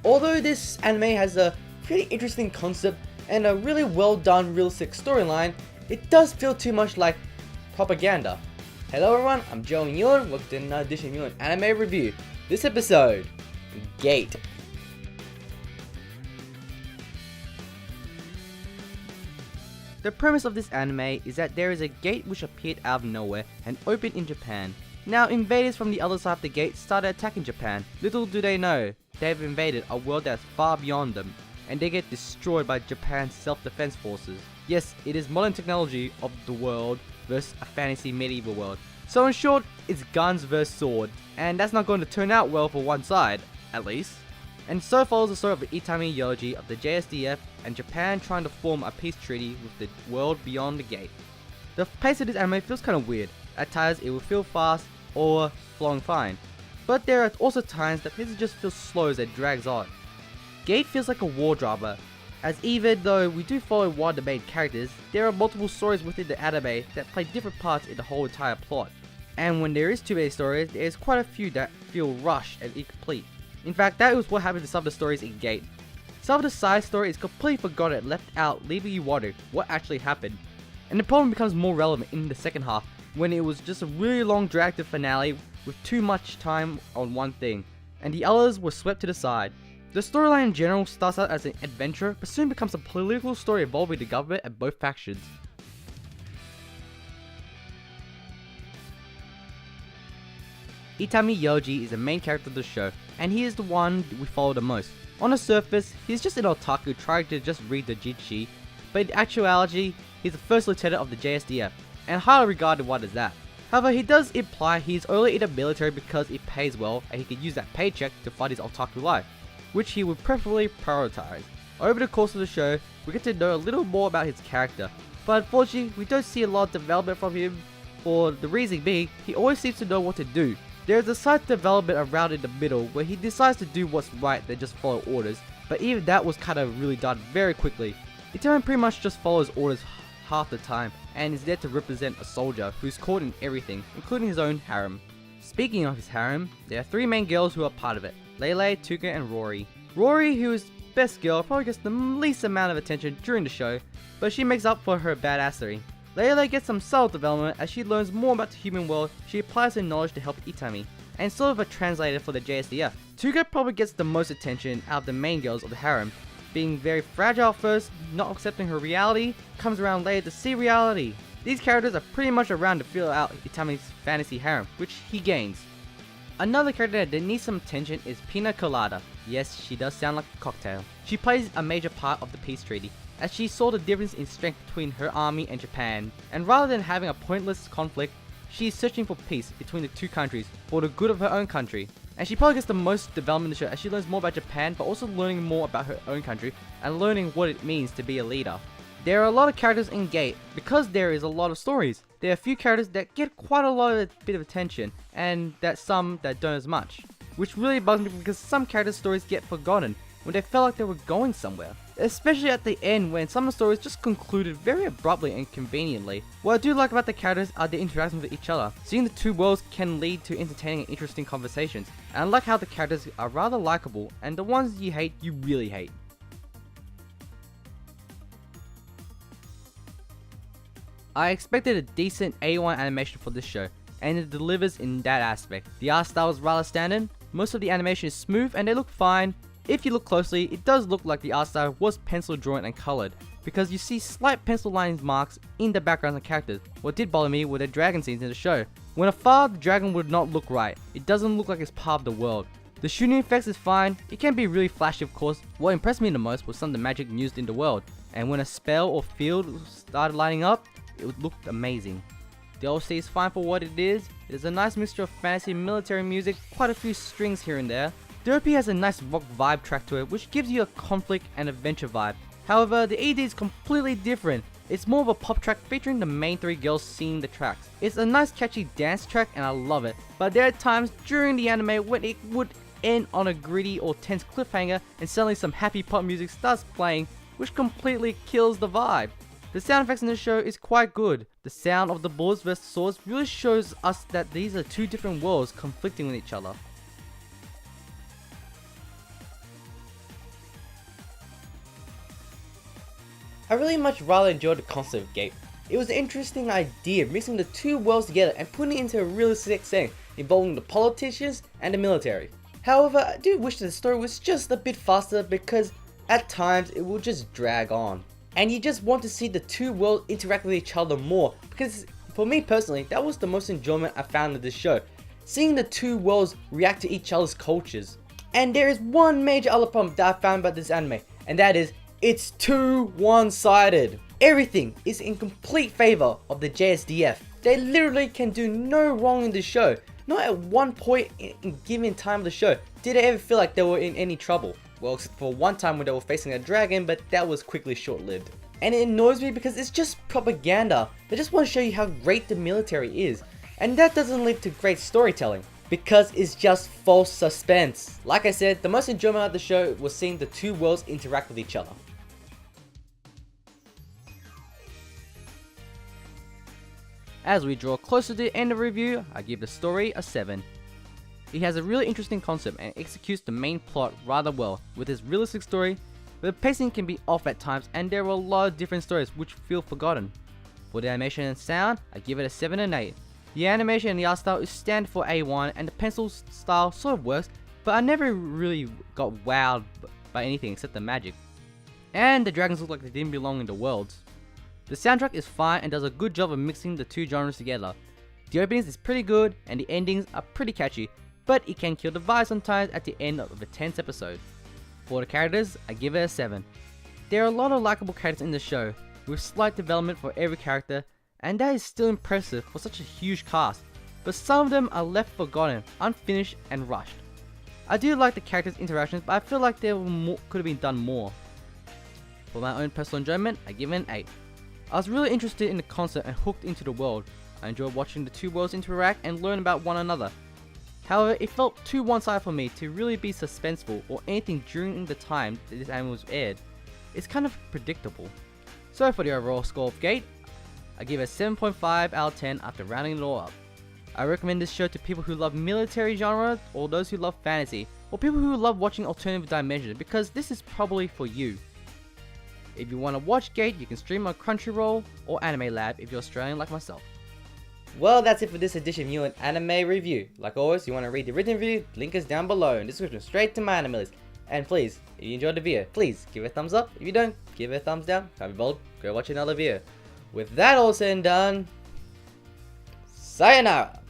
Although this anime has a pretty interesting concept and a really well done realistic storyline, it does feel too much like propaganda. Hello everyone, I'm Joe and Newin, welcome to another edition of Newin Anime Review. This episode, Gate. The premise of this anime is that there is a gate which appeared out of nowhere and opened in Japan. Now invaders from the other side of the gate started attacking Japan. Little do they know, they have invaded a world that's far beyond them, and they get destroyed by Japan's self-defense forces. Yes, it is modern technology of the world versus a fantasy medieval world. So in short, it's guns versus sword, and that's not going to turn out well for one side, at least. And so follows the story of Itami Yoji of the JSDF and Japan trying to form a peace treaty with the world beyond the gate. The pace of this anime feels kind of weird. At times it will feel fast or flowing fine, but there are also times that pace just feels slow as it drags on. Gate feels like a war drama, as even though we do follow one of the main characters, there are multiple stories within the anime that play different parts in the whole entire plot. And when there is too many stories, there is quite a few that feel rushed and incomplete. In fact, that is what happened to some of the stories in Gate. Some of the side story is completely forgotten and left out, leaving you wondering what actually happened. And the problem becomes more relevant in the second half, when it was just a really long drag-out finale with too much time on one thing, and the others were swept to the side. The storyline in general starts out as an adventure, but soon becomes a political story involving the government and both factions. Itami Yoji is the main character of the show, and he is the one we follow the most. On the surface, he's just an otaku trying to just read the Jieitai, but in actuality, he's the first lieutenant of the JSDF, and highly regarded one as that. However, he does imply he's only in the military because it pays well and he can use that paycheck to fund his otaku life, which he would preferably prioritize. Over the course of the show, we get to know a little more about his character, but unfortunately, we don't see a lot of development from him, for the reason being, he always seems to know what to do. There is a slight development around in the middle where he decides to do what's right than just follow orders, but even that was kind of really done very quickly. Itami pretty much just follows orders half the time, and is there to represent a soldier who's caught in everything, including his own harem. Speaking of his harem, there are three main girls who are part of it: Lele, Tuka, and Rory. Rory, who is best girl, probably gets the least amount of attention during the show, but she makes up for her badassery. Lele gets some subtle development as she learns more about the human world. She applies her knowledge to help Itami, and sort of a translator for the JSDF. Tuka probably gets the most attention out of the main girls of the harem, being very fragile at first, not accepting her reality, comes around later to see reality. These characters are pretty much around to fill out Itami's fantasy harem, which he gains. Another character that needs some attention is Pina Colada. Yes, she does sound like a cocktail. She plays a major part of the peace treaty, as she saw the difference in strength between her army and Japan, and rather than having a pointless conflict, she is searching for peace between the two countries for the good of her own country. And she probably gets the most development in the show as she learns more about Japan, but also learning more about her own country and learning what it means to be a leader. There are a lot of characters in Gate because there is a lot of stories. There are a few characters that get quite a lot of bit of attention, and some that don't as much, which really bugs me because some characters' stories get forgotten when they felt like they were going somewhere. Especially at the end when some of the stories just concluded very abruptly and conveniently. What I do like about the characters are their interactions with each other. Seeing the two worlds can lead to entertaining and interesting conversations, and I like how the characters are rather likable, and the ones you hate, you really hate. I expected a decent A1 animation for this show, and it delivers in that aspect. The art style is rather standard, most of the animation is smooth and they look fine. If you look closely, it does look like the art style was pencil drawn and colored, because you see slight pencil lines marks in the backgrounds of characters. What did bother me were the dragon scenes in the show. When afar, the dragon would not look right. It doesn't look like it's part of the world. The shooting effects is fine, it can be really flashy of course. What impressed me the most was some of the magic used in the world, and when a spell or field started lighting up, it looked amazing. The OC is fine for what it is. It is a nice mixture of fantasy and military music, quite a few strings here and there. The OP has a nice rock vibe track to it, which gives you a conflict and adventure vibe. However, the ED is completely different. It's more of a pop track featuring the main three girls singing the tracks. It's a nice catchy dance track and I love it, but there are times during the anime when it would end on a gritty or tense cliffhanger and suddenly some happy pop music starts playing, which completely kills the vibe. The sound effects in this show is quite good. The sound of the bullets versus swords really shows us that these are two different worlds conflicting with each other. I really much rather enjoyed the concept of Gate. It was an interesting idea, mixing the two worlds together and putting it into a realistic setting involving the politicians and the military. However, I do wish that the story was just a bit faster because at times it will just drag on. And you just want to see the two worlds interact with each other more, because for me personally, that was the most enjoyment I found in this show. Seeing the two worlds react to each other's cultures. And there is one major other problem that I found about this anime, and that is, it's too one-sided. Everything is in complete favor of the JSDF. They literally can do no wrong in the show. Not at one point in given time of the show did I ever feel like they were in any trouble. Well, except for one time when they were facing a dragon, but that was quickly short-lived. And it annoys me because it's just propaganda. They just want to show you how great the military is. And that doesn't lead to great storytelling, because it's just false suspense. Like I said, the most enjoyment of the show was seeing the two worlds interact with each other. As we draw closer to the end of the review, I give the story a 7. It has a really interesting concept and executes the main plot rather well with its realistic story, but the pacing can be off at times and there are a lot of different stories which feel forgotten. For the animation and sound, I give it a 7 and 8. The animation and the art style is standard for A1 and the pencil style sort of works, but I never really got wowed by anything except the magic. And the dragons look like they didn't belong in the worlds. The soundtrack is fine and does a good job of mixing the two genres together. The openings is pretty good and the endings are pretty catchy, but it can kill the vibe sometimes at the end of a tense episode. For the characters, I give it a 7. There are a lot of likable characters in the show, with slight development for every character, and that is still impressive for such a huge cast, but some of them are left forgotten, unfinished and rushed. I do like the characters' interactions, but I feel like there could have been done more. For my own personal enjoyment, I give it an 8. I was really interested in the concept and hooked into the world. I enjoyed watching the two worlds interact and learn about one another. However, it felt too one-sided for me to really be suspenseful or anything during the time that this anime was aired. It's kind of predictable. So for the overall score of Gate, I give it a 7.5 out of 10 after rounding it all up. I recommend this show to people who love military genre, or those who love fantasy, or people who love watching alternative dimensions, because this is probably for you. If you want to watch Gate, you can stream on Crunchyroll or Anime Lab if you're Australian like myself. Well, that's it for this edition of Newin Anime Review. Like always, you want to read the written review, link is down below in the description straight to my anime list. And please, if you enjoyed the video, please give it a thumbs up. If you don't, give it a thumbs down. Can't be bold, go watch another video. With that all said and done, sayonara!